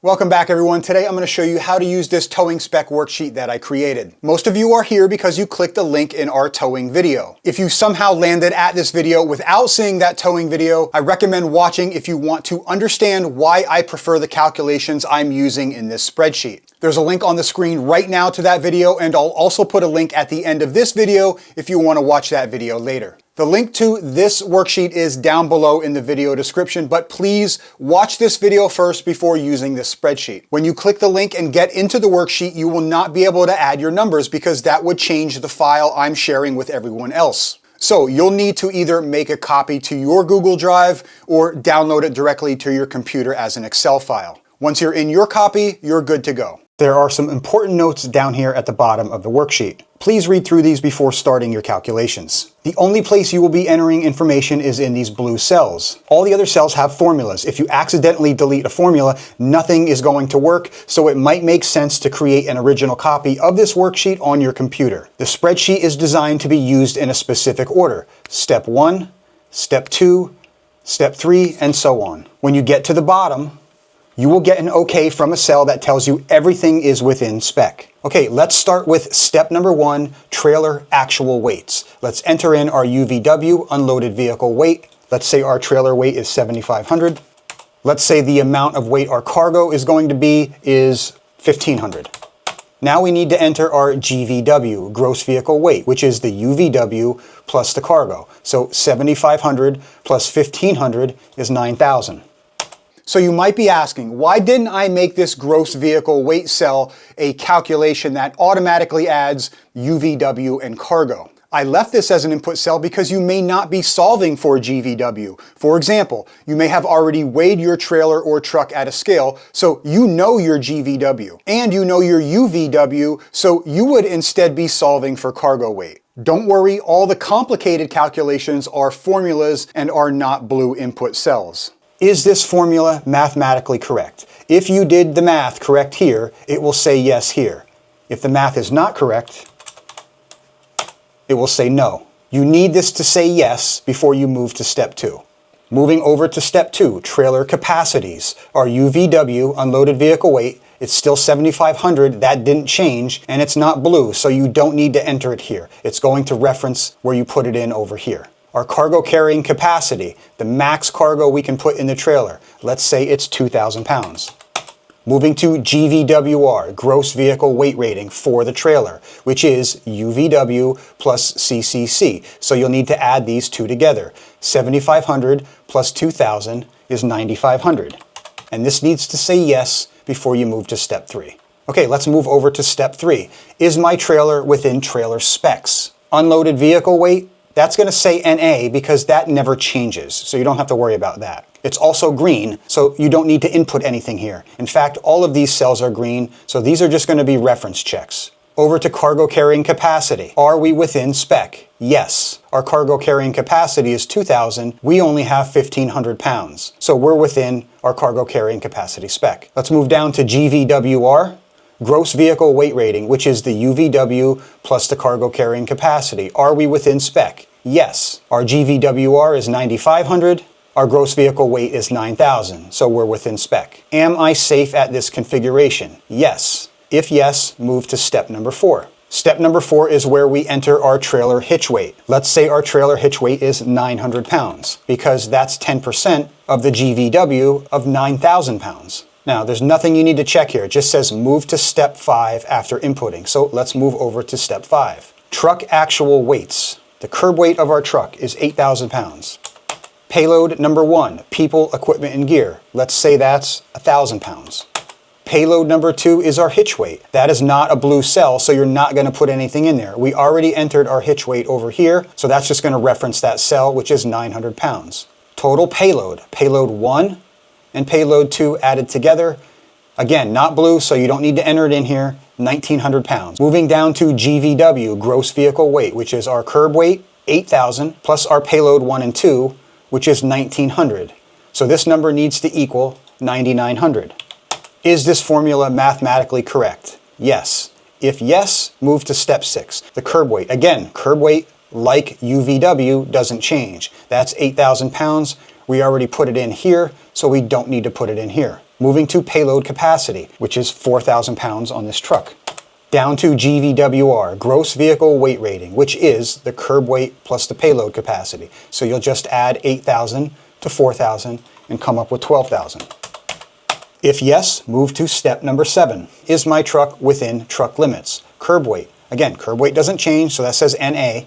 Welcome back everyone. Today I'm going to show you how to use this towing spec worksheet that I created. Most of you are here because you clicked a link in our towing video. If you somehow landed at this video without seeing that towing video, I recommend watching if you want to understand why I prefer the calculations I'm using in this spreadsheet. There's a link on the screen right now to that video, and I'll also put a link at the end of this video if you want to watch that video later. The link to this worksheet is down below in the video description, but please watch this video first before using this spreadsheet. When you click the link and get into the worksheet, you will not be able to add your numbers because that would change the file I'm sharing with everyone else. So you'll need to either make a copy to your Google Drive or download it directly to your computer as an Excel file. Once you're in your copy, you're good to go. There are some important notes down here at the bottom of the worksheet. Please read through these before starting your calculations. The only place you will be entering information is in these blue cells. All the other cells have formulas. If you accidentally delete a formula, nothing is going to work, so it might make sense to create an original copy of this worksheet on your computer. The spreadsheet is designed to be used in a specific order. Step 1, Step 2, Step 3, and so on. When you get to the bottom, you will get an OK from a cell that tells you everything is within spec. Okay, let's start with step number 1, trailer actual weights. Let's enter in our UVW, unloaded vehicle weight. Let's say our trailer weight is 7,500. Let's say the amount of weight our cargo is going to be is 1,500. Now we need to enter our GVW, gross vehicle weight, which is the UVW plus the cargo. So 7,500 plus 1,500 is 9,000. So you might be asking, why didn't I make this gross vehicle weight cell a calculation that automatically adds UVW and cargo? I left this as an input cell because you may not be solving for GVW. For example, you may have already weighed your trailer or truck at a scale, so you know your GVW, and you know your UVW, so you would instead be solving for cargo weight. Don't worry, all the complicated calculations are formulas and are not blue input cells. Is this formula mathematically correct? If you did the math correct here, it will say yes here. If the math is not correct, it will say no. You need this to say yes before you move to step 2. Moving over to step 2, trailer capacities. Our UVW, unloaded vehicle weight, it's still 7,500, that didn't change, and it's not blue, so you don't need to enter it here. It's going to reference where you put it in over here. Our cargo carrying capacity, the max cargo we can put in the trailer. Let's say it's 2,000 pounds. Moving to GVWR, gross vehicle weight rating for the trailer, which is UVW plus CCC. So you'll need to add these two together. 7,500 plus 2,000 is 9,500. And this needs to say yes before you move to step 3. Okay, let's move over to step 3. Is my trailer within trailer specs? Unloaded vehicle weight? That's going to say NA because that never changes, so you don't have to worry about that. It's also green, so you don't need to input anything here. In fact, all of these cells are green, so these are just going to be reference checks. Over to cargo carrying capacity. Are we within spec? Yes. Our cargo carrying capacity is 2,000. We only have 1,500 pounds, so we're within our cargo carrying capacity spec. Let's move down to GVWR. Gross vehicle weight rating, which is the UVW plus the cargo carrying capacity. Are we within spec? Yes. Our GVWR is 9,500. Our gross vehicle weight is 9,000, so we're within spec. Am I safe at this configuration? Yes. If yes, move to step number 4. Step number 4 is where we enter our trailer hitch weight. Let's say our trailer hitch weight is 900 pounds, because that's 10% of the GVW of 9,000 pounds. Now, there's nothing you need to check here. It just says move to step 5 after inputting. So let's move over to step 5. Truck actual weights. The curb weight of our truck is 8,000 pounds. Payload number 1, people, equipment, and gear. Let's say that's 1,000 pounds. Payload number 2 is our hitch weight. That is not a blue cell, so you're not going to put anything in there. We already entered our hitch weight over here, so that's just going to reference that cell, which is 900 pounds. Total payload. Payload 1 and payload 2 added together. Again, not blue, so you don't need to enter it in here. 1,900 pounds. Moving down to GVW, gross vehicle weight, which is our curb weight, 8,000, plus our payload 1 and 2, which is 1,900. So this number needs to equal 9,900. Is this formula mathematically correct? Yes. If yes, move to step 6, the curb weight. Again, curb weight, like UVW, doesn't change. That's 8,000 pounds. We already put it in here, so we don't need to put it in here. Moving to payload capacity, which is 4,000 pounds on this truck. Down to GVWR, gross vehicle weight rating, which is the curb weight plus the payload capacity. So you'll just add 8,000 to 4,000 and come up with 12,000. If yes, move to step number 7. Is my truck within truck limits? Curb weight. Again, curb weight doesn't change, so that says NA.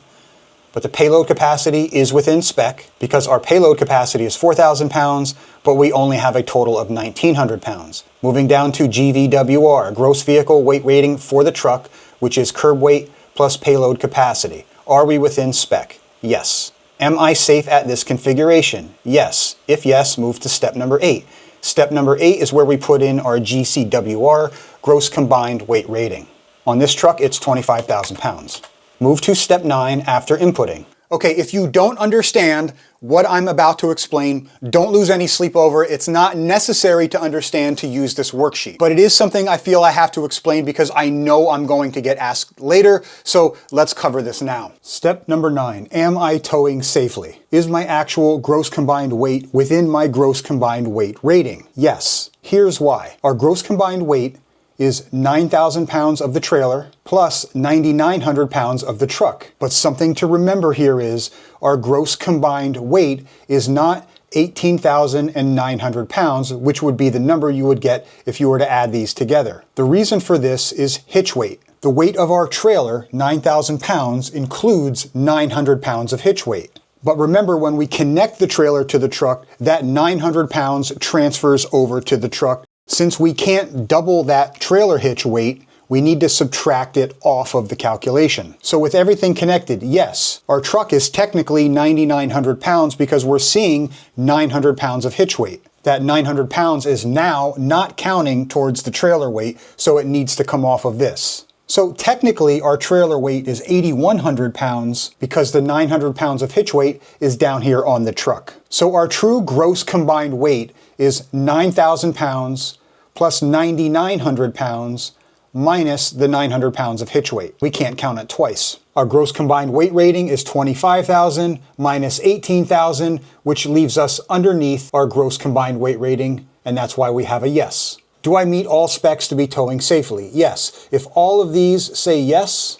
But the payload capacity is within spec because our payload capacity is 4,000 pounds, but we only have a total of 1,900 pounds. Moving down to GVWR, gross vehicle weight rating for the truck, which is curb weight plus payload capacity. Are we within spec? Yes. Am I safe at this configuration? Yes. If yes, move to step number 8. Step number 8 is where we put in our GCWR, gross combined weight rating. On this truck, it's 25,000 pounds. Move to step 9 after inputting. Okay, if you don't understand what I'm about to explain, don't lose any sleep over. It's not necessary to understand to use this worksheet, but it is something I feel I have to explain because I know I'm going to get asked later, so let's cover this now. Step number 9, am I towing safely? Is my actual gross combined weight within my gross combined weight rating? Yes. Here's why. Our gross combined weight is 9,000 pounds of the trailer plus 9,900 pounds of the truck. But something to remember here is our gross combined weight is not 18,900 pounds, which would be the number you would get if you were to add these together. The reason for this is hitch weight. The weight of our trailer, 9,000 pounds, includes 900 pounds of hitch weight. But remember, when we connect the trailer to the truck, that 900 pounds transfers over to the truck. Since we can't double that trailer hitch weight, we need to subtract it off of the calculation. So with everything connected, yes, our truck is technically 9,900 pounds because we're seeing 900 pounds of hitch weight. That 900 pounds is now not counting towards the trailer weight, so it needs to come off of this. So technically our trailer weight is 8,100 pounds because the 900 pounds of hitch weight is down here on the truck. So our true gross combined weight is 9,000 pounds plus 9,900 pounds minus the 900 pounds of hitch weight. We can't count it twice. Our gross combined weight rating is 25,000 minus 18,000, which leaves us underneath our gross combined weight rating, and that's why we have a yes. Do I meet all specs to be towing safely? Yes. If all of these say yes,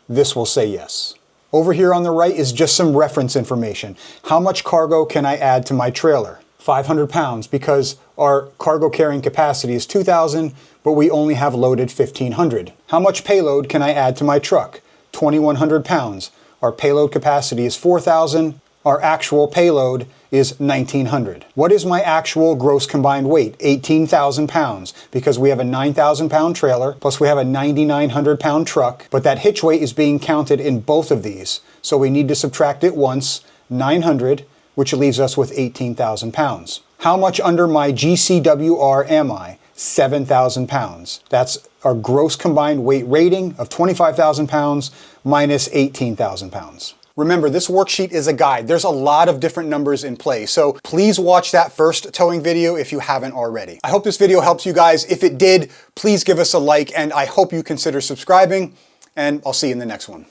this will say yes. Over here on the right is just some reference information. How much cargo can I add to my trailer? 500 pounds because our cargo carrying capacity is 2,000, but we only have loaded 1,500. How much payload can I add to my truck? 2,100 pounds. Our payload capacity is 4,000. Our actual payload is 1,900. What is my actual gross combined weight? 18,000 pounds because we have a 9,000 pound trailer plus we have a 9,900 pound truck, but that hitch weight is being counted in both of these. So we need to subtract it once, 900, which leaves us with 18,000 pounds. How much under my GCWR am I? 7,000 pounds. That's our gross combined weight rating of 25,000 pounds minus 18,000 pounds. Remember, this worksheet is a guide. There's a lot of different numbers in play, so please watch that first towing video if you haven't already. I hope this video helps you guys. If it did, please give us a like, and I hope you consider subscribing, and I'll see you in the next one.